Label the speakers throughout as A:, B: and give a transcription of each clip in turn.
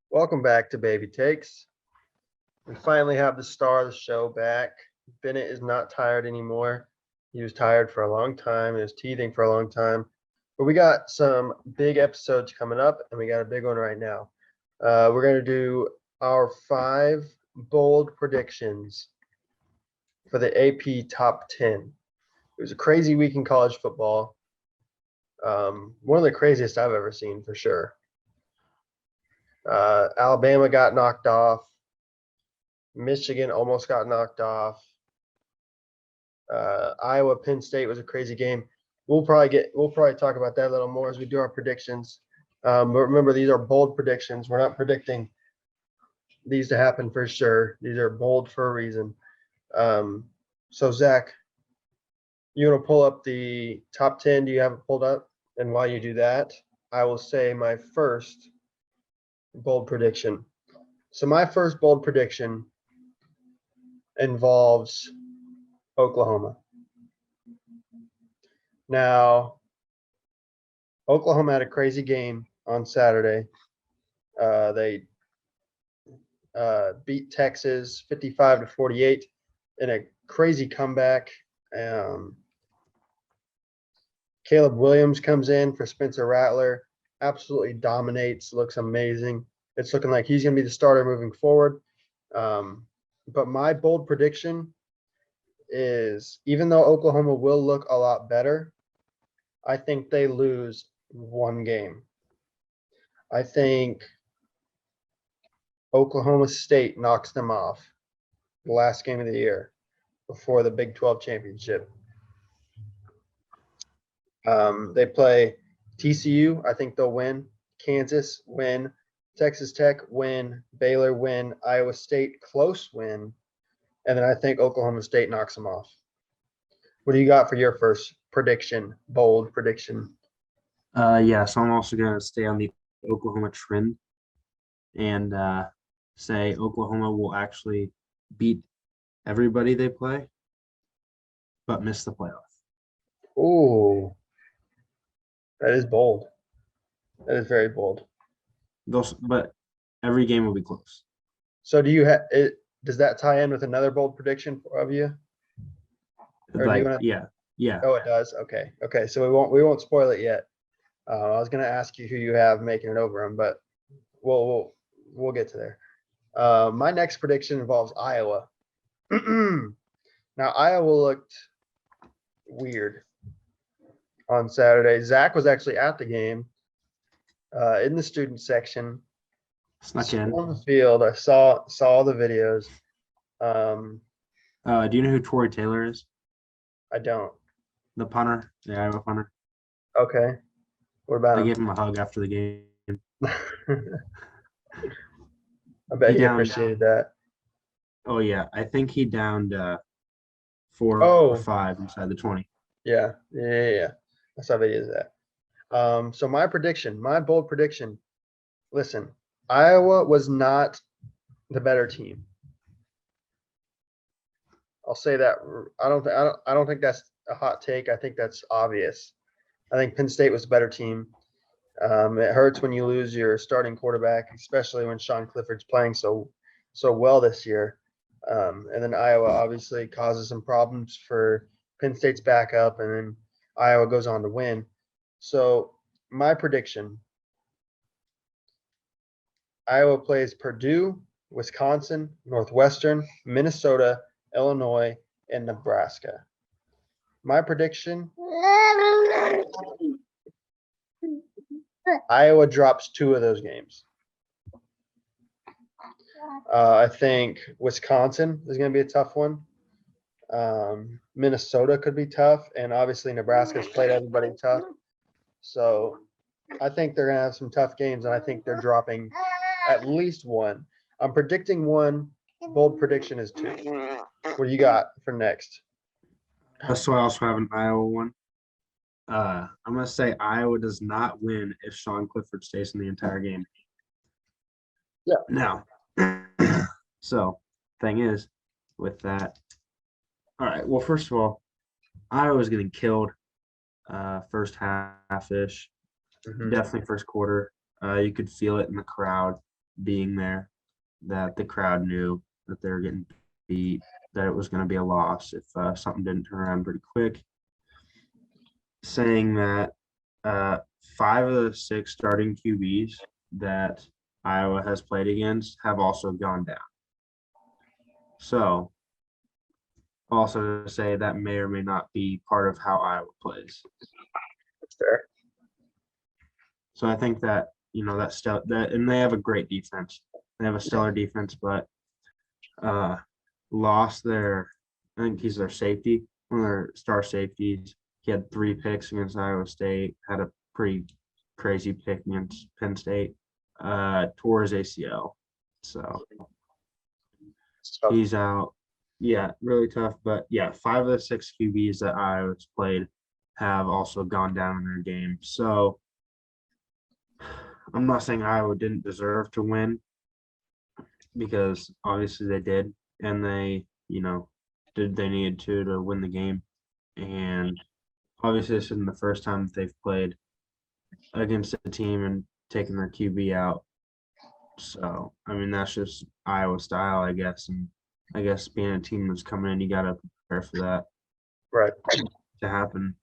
A: Welcome back to Baby Takes. We finally have the star of the show back. Bennett is not tired anymore. He was tired for a long time. He was teething for a long time. But we got some big episodes coming up, and we got a big one right now. We're going to do our 5 bold predictions for the AP Top 10. It was a crazy week in college football. One of the craziest I've ever seen, for sure. Alabama got knocked off. Michigan almost got knocked off. Iowa, Penn State was a crazy game. We'll probably talk about that a little more as we do our predictions. But remember, these are bold predictions. We're not predicting these to happen for sure. These are bold for a reason. So Zach, you want to pull up the top 10? Do you have it pulled up? And while you do that, I will say my first bold prediction. So my first bold prediction involves Oklahoma. Now, Oklahoma had a crazy game on Saturday. They beat Texas 55-48 in a crazy comeback. Caleb Williams comes in for Spencer Rattler, absolutely dominates, looks amazing. It's looking like he's going to be the starter moving forward. But my bold prediction is, even though Oklahoma will look a lot better, I think they lose one game. I think Oklahoma State knocks them off the last game of the year before the Big 12 championship. They play TCU. I think they'll win. Kansas win. Texas Tech win. Baylor win. Iowa State close win. And then I think Oklahoma State knocks them off. What do you got for your first prediction, bold prediction?
B: So I'm also going to stay on the Oklahoma trend and say Oklahoma will actually beat everybody they play, but miss the playoff.
A: Ooh, that is bold. That is very bold.
B: But every game will be close.
A: So do you have it? Does that tie in with another bold prediction of you? Or
B: Like,
A: do you wanna...
B: Yeah.
A: Oh, it does. Okay. So we won't spoil it yet. I was going to ask you who you have making it over them, but we'll get to there. My next prediction involves Iowa. Now, Iowa looked weird on Saturday. Zach was actually at the game in the student section.
B: Snuck in.
A: On the field. I saw the videos.
B: Do you know who Torrey Taylor is?
A: I don't.
B: The punter, the Iowa punter.
A: Okay. What about
B: I
A: him?
B: gave him a hug after the game.
A: I bet he appreciated that.
B: Oh, yeah. I think he downed 4 or 5 inside the 20.
A: Yeah. I saw videos of that. So my bold prediction, listen, Iowa was not the better team. I'll say that. I don't think that's a hot take. I think that's obvious. I think Penn State was the better team. It hurts when you lose your starting quarterback, especially when Sean Clifford's playing so well this year. And then Iowa obviously causes some problems for Penn State's backup, and then Iowa goes on to win. So my prediction, Iowa plays Purdue, Wisconsin, Northwestern, Minnesota, Illinois, and Nebraska. My prediction, Iowa drops 2 of those games. I think Wisconsin is going to be a tough one. Minnesota could be tough, and obviously Nebraska's played everybody tough. So I think they're going to have some tough games, and I think they're dropping at least 1. I'm predicting 1. Bold prediction is 2. What do you got for next?
B: So I also have an Iowa one. I'm going to say Iowa does not win if Sean Clifford stays in the entire game.
A: Yeah.
B: Now, so thing is, with that, all right, well, first of all, Iowa's getting killed. first half-ish,
A: Mhm.
B: definitely first quarter. You could feel it in the crowd being there, that the crowd knew that they were getting beat, that it was going to be a loss if something didn't turn around pretty quick. Saying that 5 of the 6 starting QBs that Iowa has played against have also gone down. So, also to say that may or may not be part of how Iowa plays.
A: That's fair.
B: So I think that and they have a great defense. They have a stellar defense, but lost their. I think he's their safety, one of their star safeties. He had 3 picks against Iowa State. Had a pretty crazy pick against Penn State. Tore his ACL, so
A: It's tough.
B: he's out. Yeah, really tough. But yeah, 5 of the 6 QBs that Iowa's played have also gone down in their game. So I'm not saying Iowa didn't deserve to win because obviously they did, and they, did they needed to win the game. And obviously this isn't the first time that they've played against a team and taken their QB out. So I mean that's just Iowa style, I guess. And I guess being a team that's coming in, you gotta prepare for that
A: Right.
B: to happen.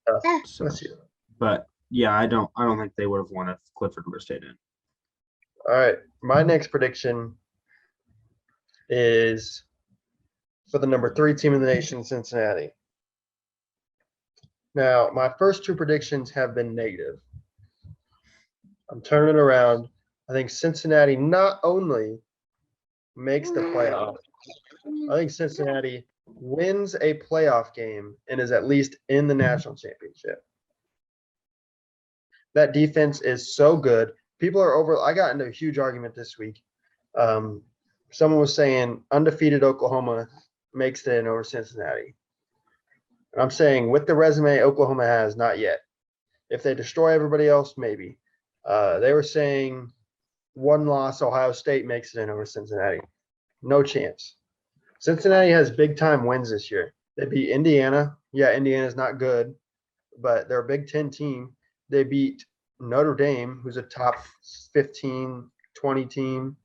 B: So,
A: Bless you.
B: but yeah, I don't think they would have won if Clifford would have stayed in.
A: All right. My next prediction is for the number 3 team in the nation, Cincinnati. Now, my first 2 predictions have been negative. I'm turning it around. I think Cincinnati not only makes the playoff, I think Cincinnati wins a playoff game and is at least in the national championship. That defense is so good. People are over. I got into a huge argument this week. Someone was saying undefeated Oklahoma makes it in over Cincinnati. And I'm saying with the resume Oklahoma has, not yet. If they destroy everybody else, maybe. They were saying 1 loss, Ohio State makes it in over Cincinnati. No chance. Cincinnati has big time wins this year. They beat Indiana. Yeah, Indiana's not good, but they're a Big Ten team. They beat Notre Dame, who's a top 15, 20 team.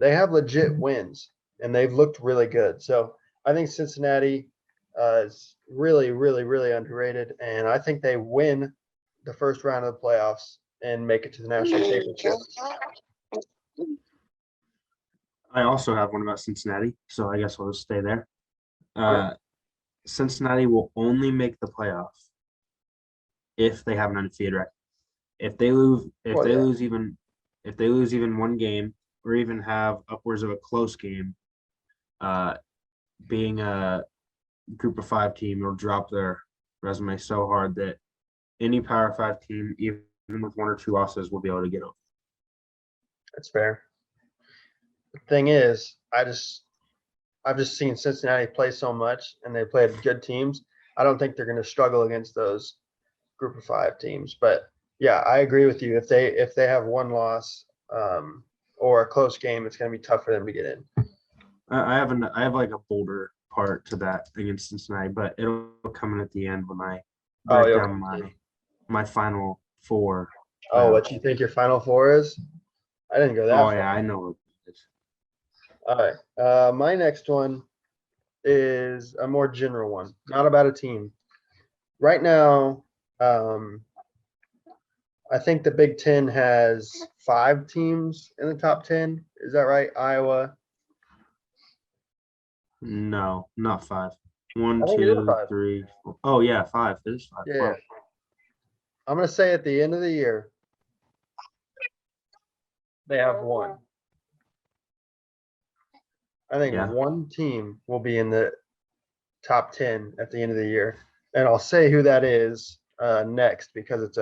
A: They have legit wins, and they've looked really good. So I think Cincinnati is really, really, really underrated, and I think they win the first round of the playoffs and make it to the national championship.
B: I also have one about Cincinnati, so I guess I'll just stay there.
A: Sure.
B: Cincinnati will only make the playoff if they have an undefeated record. If they lose,
A: Well, yeah.
B: if they lose even 1 game, or even have upwards of a close game, being a Group of 5 team will drop their resume so hard that any Power 5 team, even with 1 or 2 losses, will be able to get over.
A: That's fair. The thing is, I've just seen Cincinnati play so much, and they played good teams. I don't think they're going to struggle against those Group of 5 teams. But yeah, I agree with you. If they have 1 loss or a close game, it's going to be tough for them to get in.
B: I have like a bolder part to that against Cincinnati, but it'll come in at the end when I break down my final 4.
A: Oh, what you think your Final 4 is? I didn't go that
B: Oh
A: far.
B: yeah, I know what it is.
A: All right. My next one is a more general one, not about a team. Right now, I think the Big Ten has 5 teams in the top 10. Is that right? Iowa.
B: No, not 5. 1,
A: I think it is
B: 2,
A: 5.
B: 3, 4. Oh yeah, 5. It is 5.
A: Yeah.
B: Wow.
A: I'm going to say at the end of the year, they have 1. I think
B: Yeah.
A: 1 team will be in the top 10 at the end of the year. And I'll say who that is next because it's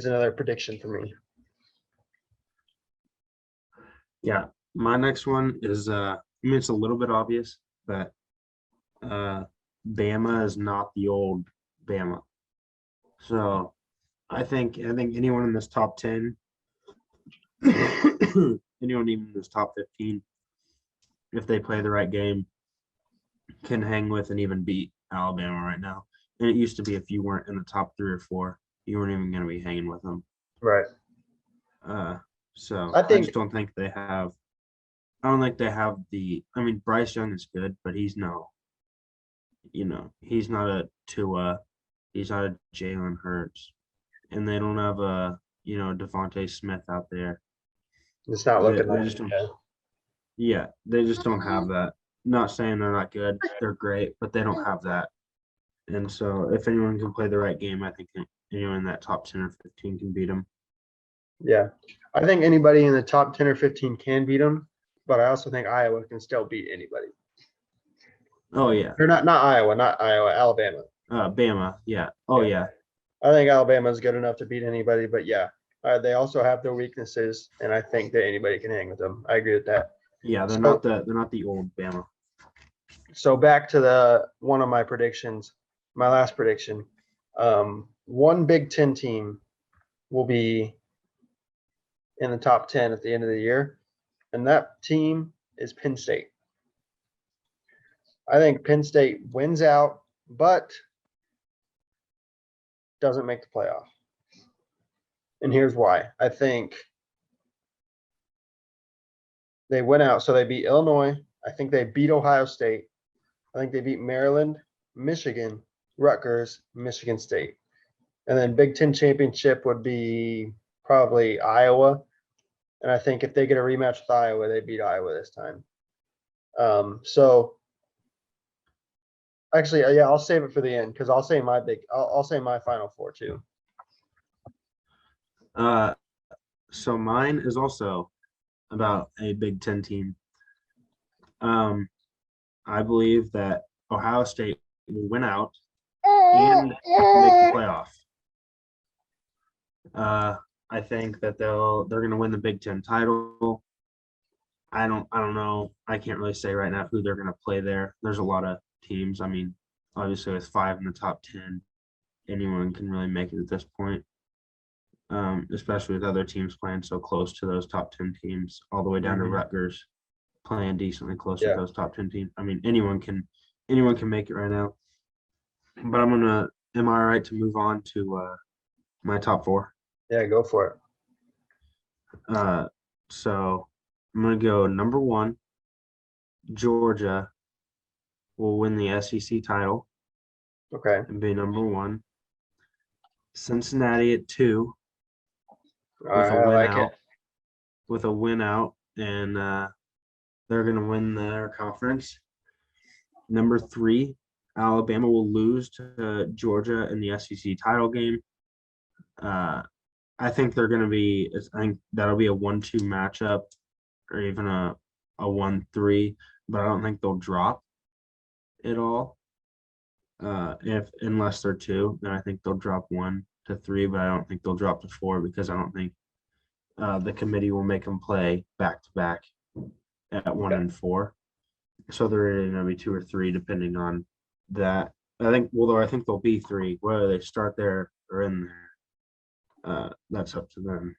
A: another prediction for me.
B: Yeah. My next one is I mean it's a little bit obvious, but Bama is not the old Bama. So I think anyone in this top 10, anyone even in this top 15, if they play the right game, can hang with and even beat Alabama right now. And it used to be if you weren't in the top 3 or 4, you weren't even going to be hanging with them.
A: Right.
B: So
A: I
B: I
A: think
B: just don't think they have. I don't think they have the. I mean, Bryce Young is good, but he's no. He's not a Tua. He's not a Jalen Hurts, and they don't have a Devontae Smith out there.
A: it's not
B: They,
A: looking
B: they
A: like
B: just
A: it.
B: don't.
A: Yeah.
B: Yeah, they just don't have that. Not saying they're not good. They're great, but they don't have that. And so, if anyone can play the right game, I think anyone in that top 10 or 15 can beat them.
A: Yeah. I think anybody in the top 10 or 15 can beat them, but I also think Iowa can still beat anybody.
B: Oh yeah,
A: Or not Iowa, Alabama.
B: Bama. Yeah. Oh
A: Yeah.
B: yeah.
A: I think Alabama is good enough to beat anybody, but yeah, they also have their weaknesses, and I think that anybody can hang with them. I agree with that.
B: Yeah.
A: So,
B: They're not the old Bama.
A: so back to the one of my predictions, my last prediction. One Big Ten team will be in the top 10 at the end of the year, and that team is Penn State. I think Penn State wins out, but doesn't make the playoff. And here's why. I think they went out, so they beat Illinois. I think they beat Ohio State. I think they beat Maryland, Michigan, Rutgers, Michigan State. And then Big Ten championship would be probably Iowa. And I think if they get a rematch with Iowa, they beat Iowa this time. So actually, yeah, I'll save it for the end because I'll say I'll say my final four too.
B: So mine is also about a Big Ten team. I believe that Ohio State will win out and make the playoff. I think that they're going to win the Big Ten title. I don't know. I can't really say right now who they're going to play there. There's a lot of teams. I mean, obviously with 5 in the top 10, anyone can really make it at this point. Especially with other teams playing so close to those top 10 teams, all the way down to Rutgers playing decently close to those top 10 teams. I mean, anyone can make it right now. But am I all right to move on to my top 4?
A: Yeah, go for
B: it. So I'm gonna go number 1. Georgia will win the SEC title.
A: Okay.
B: And be number 1. Cincinnati at 2.
A: All right, I like it.
B: With a win out, and they're going to win their conference. Number 3, Alabama will lose to Georgia in the SEC title game. I think they're going to be. I think that'll be a 1-2 matchup, or even a 1-3. But I don't think they'll drop it all. Unless they're 2, then I think they'll drop 1 to 3. But I don't think they'll drop to 4 because I don't think the committee will make them play back to back at 1 and 4. So they're going to be 2 or 3 depending on that. I think they'll be 3. Whether they start there or in there, that's up to them.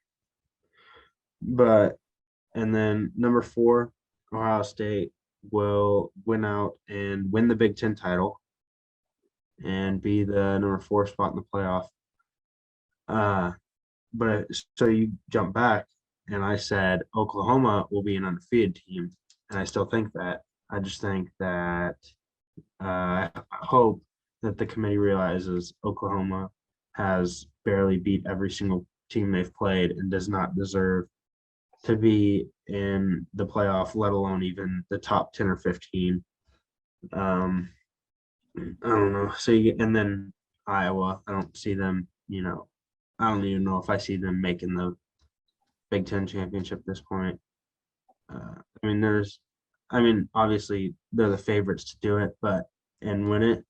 B: And then number 4, Ohio State will win out and win the Big Ten title and be the number 4 spot in the playoff. But so you jump back, and I said Oklahoma will be an undefeated team, and I still think that. I just think that I hope that the committee realizes Oklahoma has barely beat every single team they've played and does not deserve to be in the playoff, let alone even the top 10 or 15. I don't know. And then Iowa, I don't see them, I don't even know if I see them making the Big Ten championship at this point. Obviously they're the favorites to do it, and win it.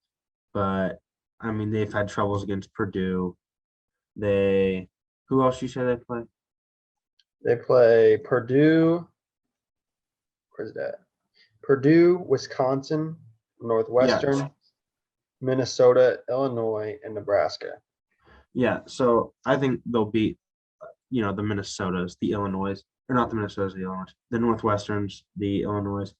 B: But I mean, they've had troubles against Purdue. Who else you say they play?
A: They play Purdue. Where's that? Purdue, Wisconsin, Northwestern, Minnesota, Illinois, and Nebraska.
B: Yeah, so I think they'll beat, the Minnesotas, the Illinois, or not the Minnesotas, the Illinois, the Northwesterns, the Illinois.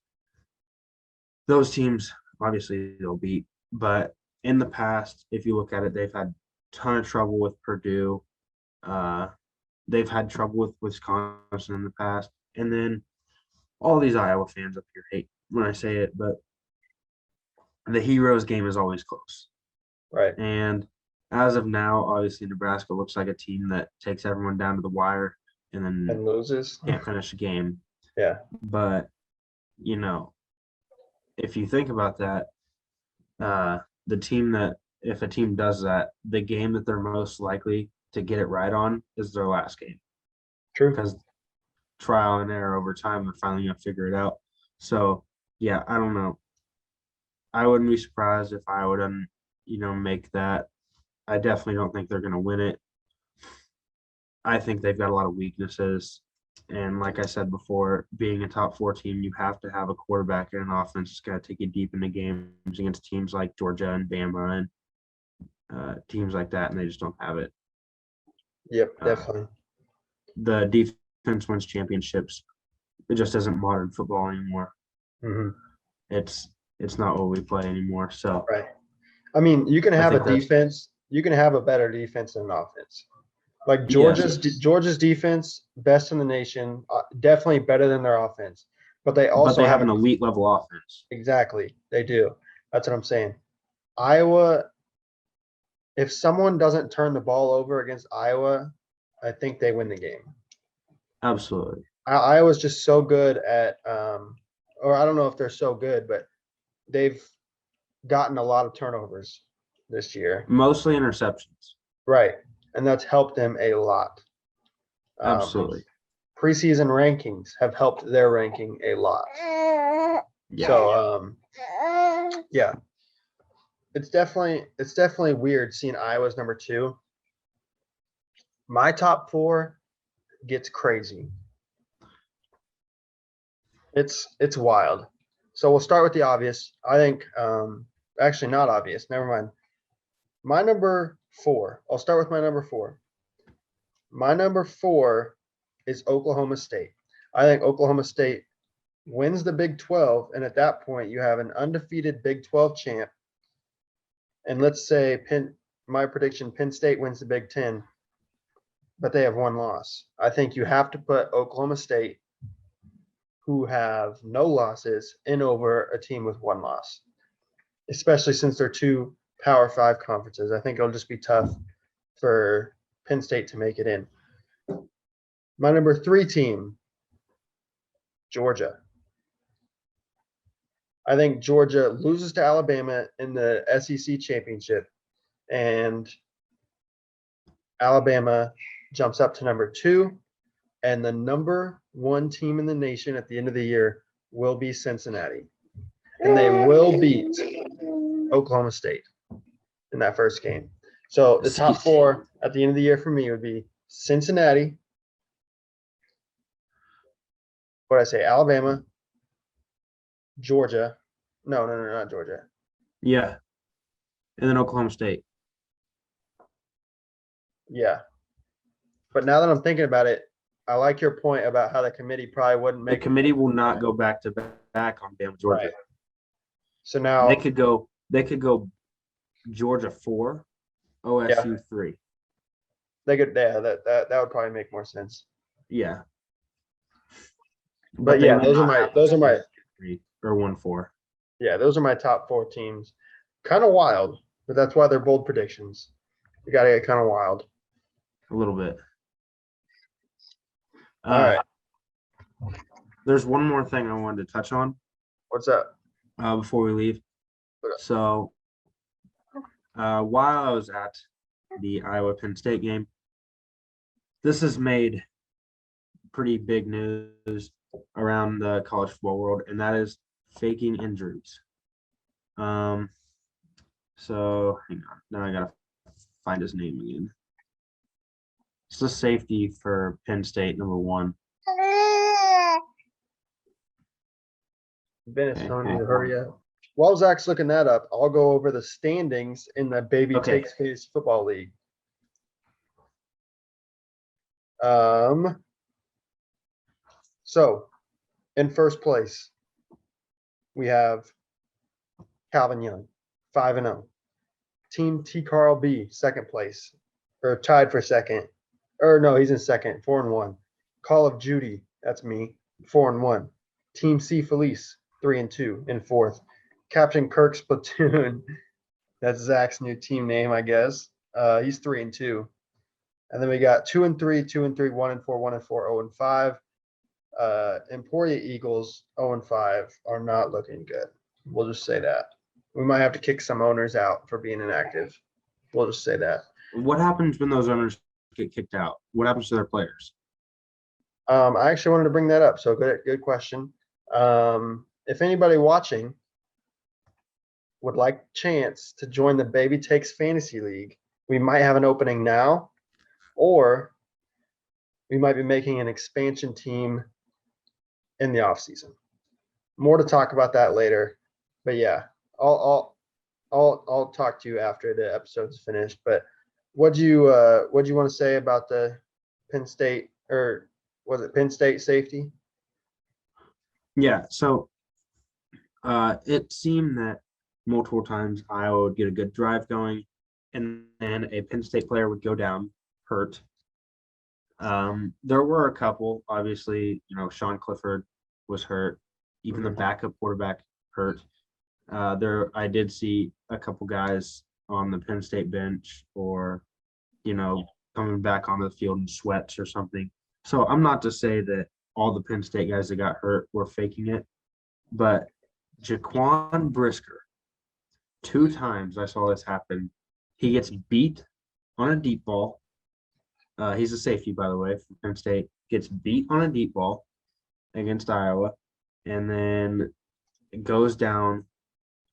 B: Those teams, obviously, they'll beat. But in the past, if you look at it, they've had a ton of trouble with Purdue. Uh, they've had trouble with Wisconsin in the past. And then all these Iowa fans up here hate when I say it, but the Heroes game is always close.
A: Right.
B: And as of now, obviously Nebraska looks like a team that takes everyone down to the wire and then
A: And loses.
B: can't finish a game.
A: Yeah.
B: But, you know, if you think about that, the team that if a team does that, the game that they're most likely to get it right on is their last game
A: True.
B: because trial and error over time, they're finally gonna figure it out. So yeah, I don't know. I wouldn't be surprised if I would, make that. I definitely don't think they're gonna win it. I think they've got a lot of weaknesses. And like I said before, being a top four team, you have to have a quarterback and an offense that's going to take you deep into games against teams like Georgia and Bama and teams like that, and they just don't have it.
A: Yep,
B: Uh,
A: definitely.
B: the defense wins championships. It just isn't modern football anymore.
A: Hmm.
B: It's not what we play anymore. So
A: Right. I mean, you can
B: I
A: have a
B: think that's
A: defense. You can have a better defense than an offense. Like
B: yes,
A: Georgia's defense, best in the nation, definitely better than their offense. But they
B: but
A: also
B: they have
A: have
B: an
A: an
B: elite level offense.
A: exactly. They do. That's what I'm saying. Iowa, if someone doesn't turn the ball over against Iowa, I think they win the game.
B: Absolutely.
A: Iowa's just so good at, or I don't know if they're so good, but they've gotten a lot of turnovers this year.
B: Mostly interceptions.
A: Right. And that's helped them a lot. Um,
B: Absolutely.
A: preseason rankings have helped their ranking a lot.
B: Yeah.
A: So yeah, it's definitely weird seeing Iowa's number 2. My top 4 gets crazy. It's wild. So we'll start with the obvious. I think actually not obvious. Never mind. My number 4. I'll start with my number 4. My number 4 is Oklahoma State. I think Oklahoma State wins the Big 12, and at that point, you have an undefeated Big 12 champ. And let's say my prediction, Penn State wins the Big 10, but they have one loss. I think you have to put Oklahoma State, who have no losses, in over a team with one loss, especially since they're 2 Power 5 conferences. I think it'll just be tough for Penn State to make it in. My number 3 team, Georgia. I think Georgia loses to Alabama in the SEC championship, and Alabama jumps up to number 2, and the number 1 team in the nation at the end of the year will be Cincinnati, and they will beat Oklahoma State in that first game. So the top 4 at the end of the year for me would be Cincinnati. What did I say? Alabama, Georgia. No, not Georgia.
B: Yeah. And then Oklahoma State.
A: Yeah. But now that I'm thinking about it, I like your point about how the committee probably wouldn't
B: The
A: make
B: committee will not go back to back on Bama, Georgia.
A: right. So
B: They
A: now,
B: could go Georgia 4,
A: yeah,
B: OSU 3.
A: they could. Yeah, that would probably make more sense.
B: Yeah.
A: But
B: they
A: yeah,
B: will
A: those are
B: not
A: my
B: have
A: those are my
B: 3 or 1-4.
A: yeah, those are my top 4 teams. Kind of wild, but that's why they're bold predictions. You got to get kind of wild.
B: A little bit.
A: All right.
B: There's one more thing I wanted to touch on
A: What's up?
B: before we leave. So while I was at the Iowa Penn State game, this has made pretty big news around the college football world, and that is faking injuries. So hang on. Now I gotta find his name again. It's the safety for Penn State, number 1.
A: Venice
B: Okay,
A: telling me to hurry up. While Zach's looking that up, I'll go over the standings in the Baby
B: Okay.
A: Takes Face Football League. So in first place, we have Calvin Young, 5-0. Team T Carl B, second place, or tied for second. Or no, he's in second, 4-1. Call of Duty, that's me, 4-1. Team C Felice, 3-2 in fourth. Captain Kirk's Platoon, that's Zach's new team name, I guess. He's 3-2. And then we got 2-3, 2-3, 1-4, 1-4, 0-5. Emporia Eagles 0-5 are not looking good. We'll just say that. We might have to kick some owners out for being inactive. We'll just say that.
B: What happens when those owners get kicked out? What happens to their players?
A: I actually wanted to bring that up. So good question. If anybody watching would like chance to join the Baby Takes Fantasy League, we might have an opening now, or we might be making an expansion team in the off season. More to talk about that later. But yeah, I'll talk to you after the episode's finished. But what do you want to say about the Penn State, or was it Penn State safety?
B: Yeah, so it seemed that multiple times Iowa would get a good drive going, and then a Penn State player would go down hurt. There were a couple, obviously, Sean Clifford was hurt, even the backup quarterback hurt. I did see a couple guys on the Penn State bench, or coming back onto the field in sweats or something. So I'm not to say that all the Penn State guys that got hurt were faking it, but Jaquan Brisker, 2 times I saw this happen. He gets beat on a deep ball. He's a safety, by the way, from Penn State. Gets beat on a deep ball against Iowa, and then it goes down.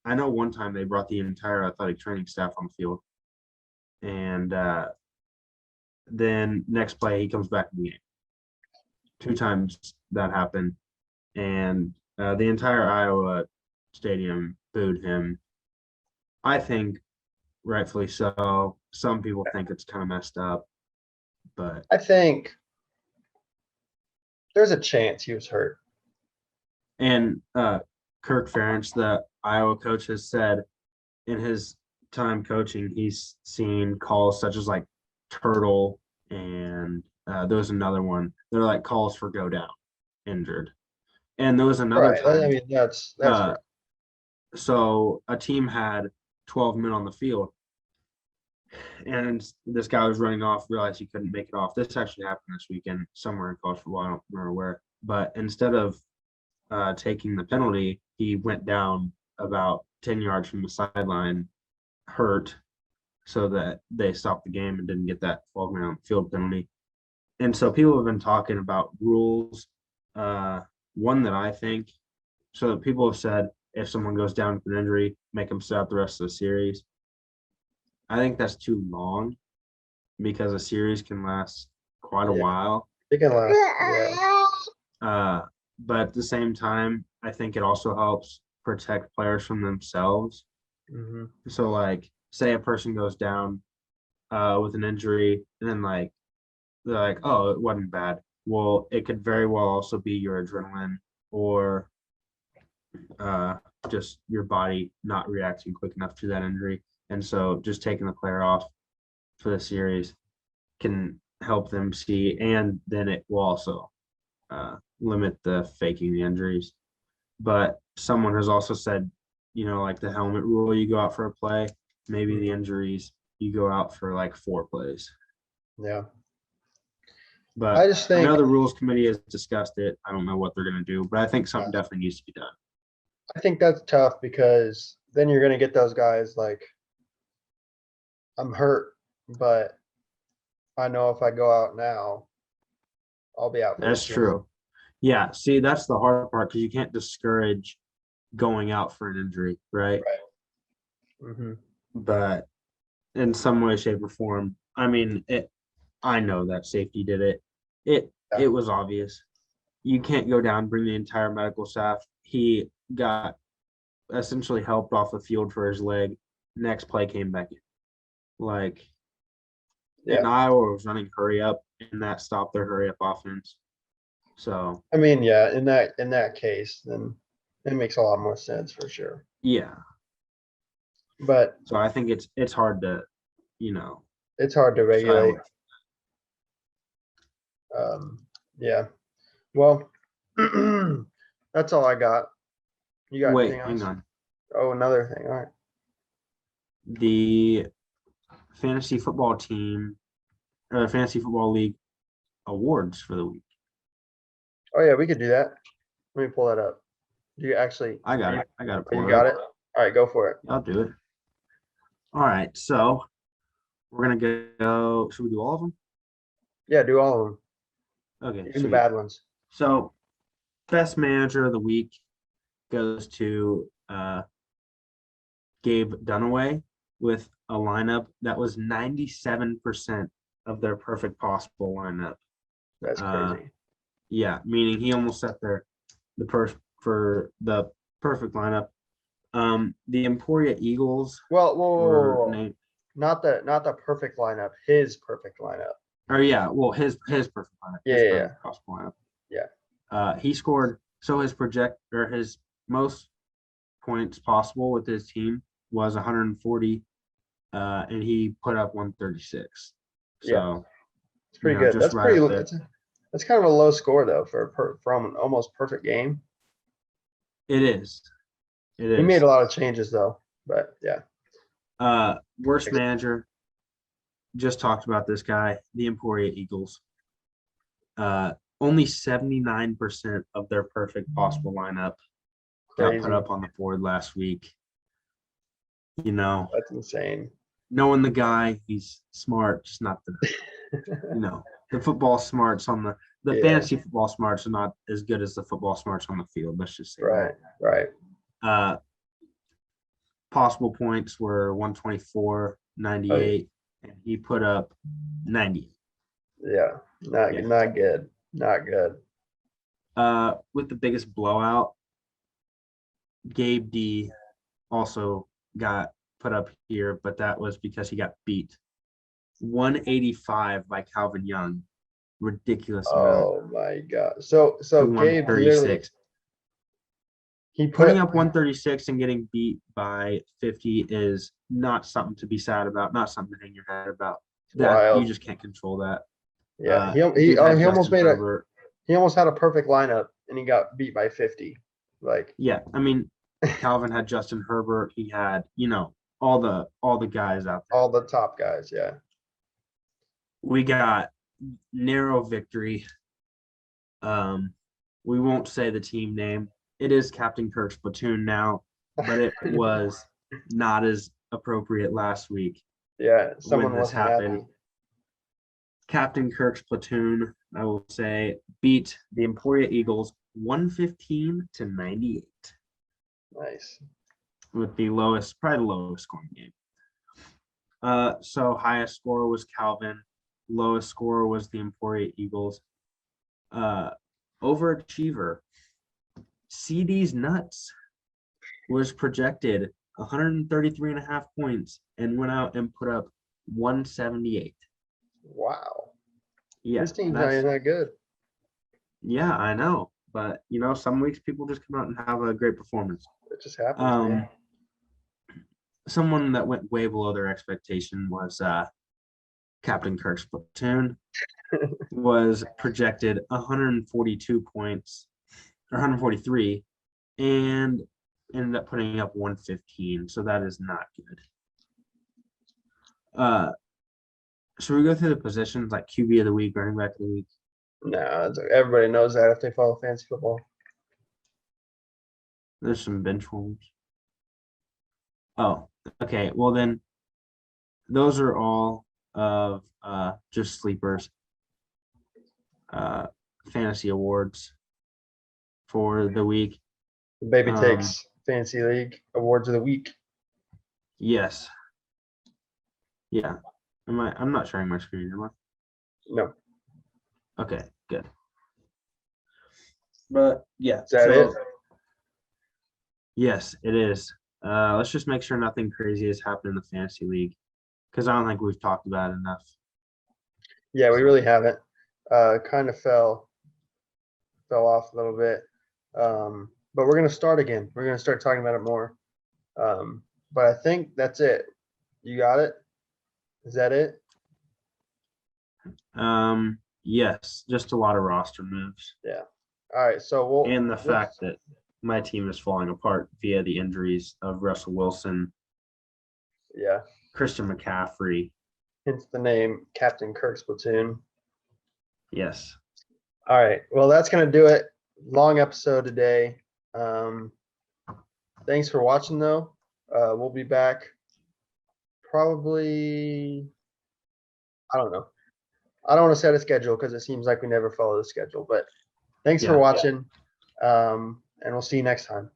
B: I know one time they brought the entire athletic training staff on the field, and then next play he comes back in the game. 2 times that happened, and the entire Iowa stadium booed him. I think rightfully so. Some people think it's kind of messed up, but
A: I think there's a chance he was hurt.
B: And Kirk Ferentz, the Iowa coach, has said in his time coaching, he's seen calls such as like turtle, and there was another one. They're like calls for go down, injured. And there was another
A: Right.
B: time.
A: I mean, that's right.
B: So a team had 12 men on the field, and this guy was running off, realized he couldn't make it off. This actually happened this weekend somewhere in college football. I don't remember where. But instead of taking the penalty, he went down about 10 yards from the sideline, hurt, so that they stopped the game and didn't get that 12-man on the field penalty. And so people have been talking about rules. One that I think, so people have said if someone goes down with an injury, make them sit out the rest of the series. I think that's too long, because a series can last quite a while.
A: It can last. Yeah.
B: But at the same time, I think it also helps protect players from themselves.
A: Mm-hmm.
B: So, like, say a person goes down with an injury, and then they're like, "Oh, it wasn't bad." Well, it could very well also be your adrenaline, or just your body not reacting quick enough to that injury. And so just taking the player off for the series can help them see, and then it will also limit the faking the injuries. But someone has also said, like the helmet rule, you go out for a play, maybe the injuries, you go out for like 4 plays.
A: Yeah.
B: But
A: I just think,
B: know the rules committee has discussed it. I don't know what they're going to do, but I think something definitely needs to be done.
A: I think that's tough, because then you're going to get those guys like, I'm hurt, but I know if I go out now, I'll be out for
B: That's true. Yeah. See, that's the hard part, because you can't discourage going out for an injury, right?
A: Right. Mm-hmm.
B: But in some way, shape, or form, I mean, I know that safety did it. It was obvious. You can't go down, bring the entire medical staff. He got essentially helped off the field for his leg. Next play came back in. And Iowa was running hurry up, and that stopped their hurry up offense. So
A: I mean, yeah, in that case, then it makes a lot more sense for sure.
B: yeah.
A: but
B: So I think it's hard to, you know,
A: it's hard to regulate.
B: silence.
A: Yeah. Well, that's all I got. You got
B: Wait,
A: anything
B: hang
A: else?
B: on.
A: Oh, another thing. All right.
B: The fantasy football team or the fantasy football league awards for the week.
A: Oh yeah, we could do that. Let me pull that up. Do you actually?
B: I got it. I got it
A: You
B: pulled
A: got
B: up.
A: it. All right, go for it.
B: I'll do it. All right. So we're gonna go. Should we do all of them?
A: Yeah, do all of them,
B: Okay,
A: even the
B: sweet.
A: bad ones.
B: So best manager of the week goes to Gabe Dunaway with a lineup that was 97% of their perfect possible lineup.
A: That's crazy.
B: Yeah, meaning he almost set for the perfect lineup. The Emporia Eagles
A: Well,
B: were
A: whoa.
B: named,
A: Not the perfect lineup. His perfect lineup.
B: or yeah, well his perfect lineup,
A: Yeah,
B: his
A: yeah,
B: perfect possible lineup.
A: yeah.
B: He scored so his most points possible with his team was 140, and he put up 136.
A: Yeah.
B: So
A: It's pretty good.
B: just right up there.
A: That's kind of a low score though from an almost perfect game.
B: It is. It
A: He made
B: is.
A: a lot of changes though, but yeah.
B: Worst manager. Just talked about this guy, the Emporia Eagles. Only 79% of their perfect possible lineup got put
A: Crazy.
B: up on the board last week. You know,
A: That's insane.
B: knowing the guy, he's smart, just not the the football smarts on the
A: Yeah.
B: fantasy football smarts are not as good as the football smarts on the field. Let's just say
A: Right. Right.
B: that. Possible points were 124, 98, and he put up 90.
A: Yeah. Not
B: Yeah.
A: not good. Not good.
B: With the biggest blowout, Gabe D also got put up here, but that was because he got beat 185 by Calvin Young. Ridiculous amount.
A: Oh my God. So
B: To
A: Gabe literally
B: 136.
A: he
B: Putting
A: put
B: up 136 and getting beat by 50 is not something to be sad about, not something to hang your head about. That you
A: wild.
B: just can't control that.
A: Yeah.
B: Dude had
A: He almost
B: Justin
A: made
B: Herbert.
A: he almost had a perfect lineup and he got beat by 50. Like
B: Yeah, I mean, Calvin had Justin Herbert. He had, all the guys out there.
A: all the top guys. Yeah.
B: We got narrow victory. We won't say the team name. It is Captain Kirk's platoon now, but it was not as appropriate last week
A: Yeah.
B: when
A: Someone
B: this
A: wasn't
B: happened.
A: happy.
B: Captain Kirk's platoon, I will say, beat the Emporia Eagles 115 to 98
A: Nice.
B: with probably the lowest scoring game. So highest score was Calvin, lowest score was the Emporia Eagles. Overachiever, CD's Nuts was projected 133.5 points and went out and put up 178.
A: Wow.
B: Yeah,
A: This team's not even that good.
B: yeah, I know. But some weeks people just come out and have a great performance.
A: It just happens, man.
B: Someone that went way below their expectation was Captain Kirk's platoon. Was projected 142 points or 143 and ended up putting up 115. So that is not good. Should we go through the positions like QB of the week, running back of the week?
A: No, everybody knows that if they follow fantasy football.
B: There's some bench ones. Oh, okay. Well then, those are all of just sleepers. Fantasy awards for the week.
A: The Baby Takes Fantasy League Awards of the Week.
B: Yes. Yeah. I'm not sharing my screen, am I?
A: No.
B: Okay, good. But yeah.
A: Is that it?
B: Yes, it is. Let's just make sure nothing crazy has happened in the fantasy league, because I don't think we've talked about it enough.
A: Yeah, we really haven't. Kind of fell off a little bit. But we're gonna start again. We're gonna start talking about it more. but I think that's it. You got it? Is that it?
B: Yes, just a lot of roster moves.
A: Yeah. All right. So we'll
B: And the fact that my team is falling apart via the injuries of Russell Wilson,
A: yeah,
B: Christian McCaffrey.
A: hence the name Captain Kirk's platoon.
B: Yes.
A: All right. Well, that's gonna do it. Long episode today. Thanks for watching though. We'll be back probably. I don't know. I don't want to set a schedule because it seems like we never follow the schedule. But thanks for
B: Yeah.
A: watching. And we'll see you next time.